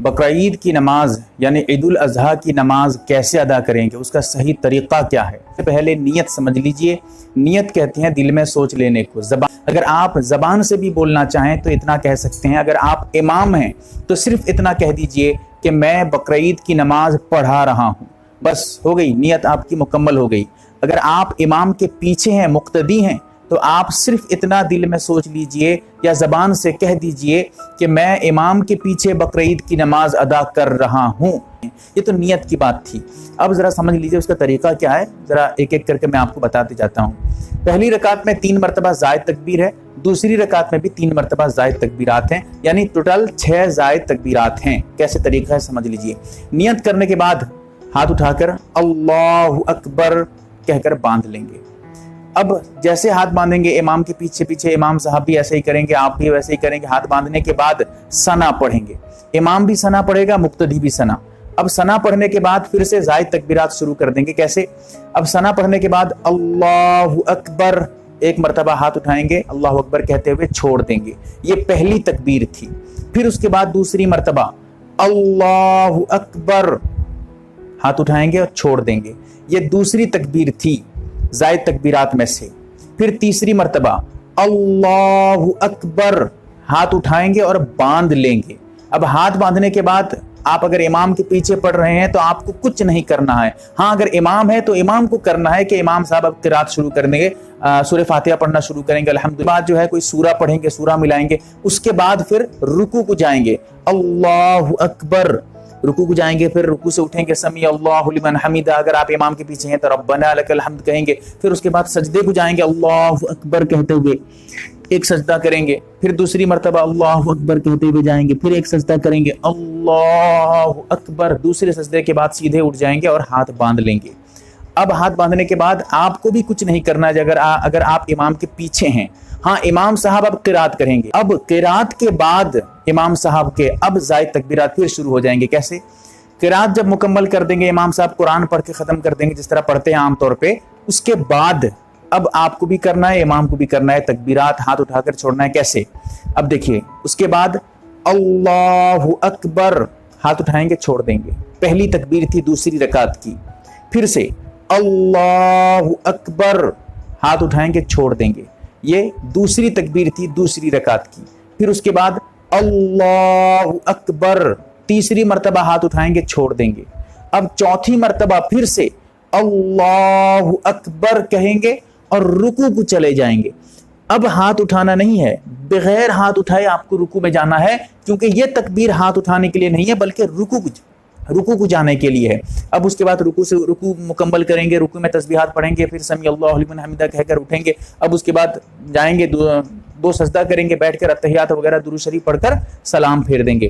बकरीद की नमाज यानी ईद उल अज़हा की नमाज कैसे अदा करेंगे, उसका सही तरीक़ा क्या है। पहले नियत समझ लीजिए। नियत कहते हैं दिल में सोच लेने को। अगर आप ज़बान से भी बोलना चाहें तो इतना कह सकते हैं। अगर आप इमाम हैं तो सिर्फ इतना कह दीजिए कि मैं बकरीद की नमाज पढ़ा रहा हूँ, बस हो गई, नियत आपकी मुकम्मल हो गई। अगर आप इमाम के पीछे हैं, मुक्तदी हैं, तो आप सिर्फ इतना दिल में सोच लीजिए या ज़बान से कह दीजिए कि मैं इमाम के पीछे बकरीद की नमाज अदा कर रहा हूँ। ये तो नियत की बात थी। अब ज़रा समझ लीजिए उसका तरीक़ा क्या है। ज़रा एक एक करके मैं आपको बताते जाता हूँ। पहली रकात में 3 मरतबा ज़ायद तकबीर है, दूसरी रकात में भी 3 मरतबा ज़ायद तकबीरात हैं, यानी टोटल 6 ज़ायद तकबीरात हैं। कैसे तरीक़ा है समझ लीजिए। नियत करने के बाद हाथ उठाकर अल्लाहु अकबर कहकर बांध लेंगे। अब जैसे हाथ बांधेंगे इमाम के पीछे पीछे, इमाम साहब भी ऐसे ही करेंगे, आप भी वैसे ही करेंगे। हाथ बांधने के बाद सना पढ़ेंगे, इमाम भी सना पढ़ेगा, मुक्तदी भी सना। अब सना पढ़ने के बाद फिर से ज़ायद तकबीरात शुरू कर देंगे। कैसे? अब सना पढ़ने के बाद अल्लाहु अकबर एक मरतबा हाथ उठाएंगे, अल्लाहु अकबर कहते हुए छोड़ देंगे। ये पहली तकबीर थी। फिर उसके बाद दूसरी मरतबा अल्लाहु अकबर हाथ उठाएंगे और छोड़ देंगे। ये दूसरी तकबीर थी ज़ायद तकबीरात में से। फिर तीसरी मरतबा अल्लाहु अकबर हाथ उठाएंगे और बांध लेंगे। अब हाथ बांधने के बाद आप अगर इमाम के पीछे पढ़ रहे हैं तो आपको कुछ नहीं करना है। हाँ, अगर इमाम है तो इमाम को करना है कि इमाम साहब अब क़िरात शुरू कर देंगे, सूरह फातिहा पढ़ना शुरू करेंगे, अल्हम्दुलिल्लाह। बाद जो है कोई सूरा पढ़ेंगे, सूरा मिलाएंगे। उसके बाद फिर रुकू को जाएंगे, अल्लाहु अकबर रुकू को जाएंगे। फिर रुकू से उठेंगे, समी अल्लाहु लिमन हमीदा, अगर आप इमाम के पीछे हैं तो रब्बना लकल हम्द कहेंगे। फिर उसके बाद सजदे को जाएंगे, अल्लाहु अकबर कहते हुए एक सजदा करेंगे। फिर दूसरी मरतबा अल्लाहु अकबर कहते हुए जाएंगे, फिर एक सजदा करेंगे, अल्लाहु अकबर। दूसरे सजदे के बाद सीधे उठ जाएंगे और हाथ बांध लेंगे। अब हाथ बांधने के बाद आपको भी कुछ नहीं करना है अगर आप इमाम के पीछे हैं। हाँ, इमाम साहब अब क़िरात करेंगे। अब क़िरात के बाद इमाम साहब के अब ज़ायद तकबीरात फिर शुरू हो जाएंगे। कैसे? क़िरात जब मुकम्मल कर देंगे, इमाम साहब कुरान पढ़ के ख़त्म कर देंगे जिस तरह पढ़ते हैं आमतौर पे, उसके बाद अब आपको भी करना है, इमाम को भी करना है, तकबीरात हाथ उठाकर छोड़ना है। कैसे? अब देखिए, उसके बाद अल्लाहु अकबर हाथ उठाएंगे, छोड़ देंगे। पहली तकबीर थी दूसरी रकात की। फिर से अल्लाहु अकबर हाथ उठाएंगे, छोड़ देंगे। ये दूसरी तकबीर थी दूसरी रकात की। फिर उसके बाद अल्लाहु अकबर तीसरी मरतबा हाथ उठाएंगे, छोड़ देंगे। अब चौथी मरतबा फिर से अल्लाहु अकबर कहेंगे और रुकू को चले जाएंगे। अब हाथ उठाना नहीं है, बगैर हाथ उठाए आपको रुकू में जाना है, क्योंकि ये तकबीर हाथ उठाने के लिए नहीं है बल्कि रुकू को जाने के लिए है। अब उसके बाद रुकू मुकम्मल करेंगे, रुकू में तस्बीहात पढ़ेंगे, फिर समी अल्लाहु लिमन हमीदा कहकर उठेंगे। अब उसके बाद जाएंगे, दो सजदा करेंगे, बैठकर अत्तहियात वगैरह दुरूद शरीफ पढ़कर सलाम फेर देंगे।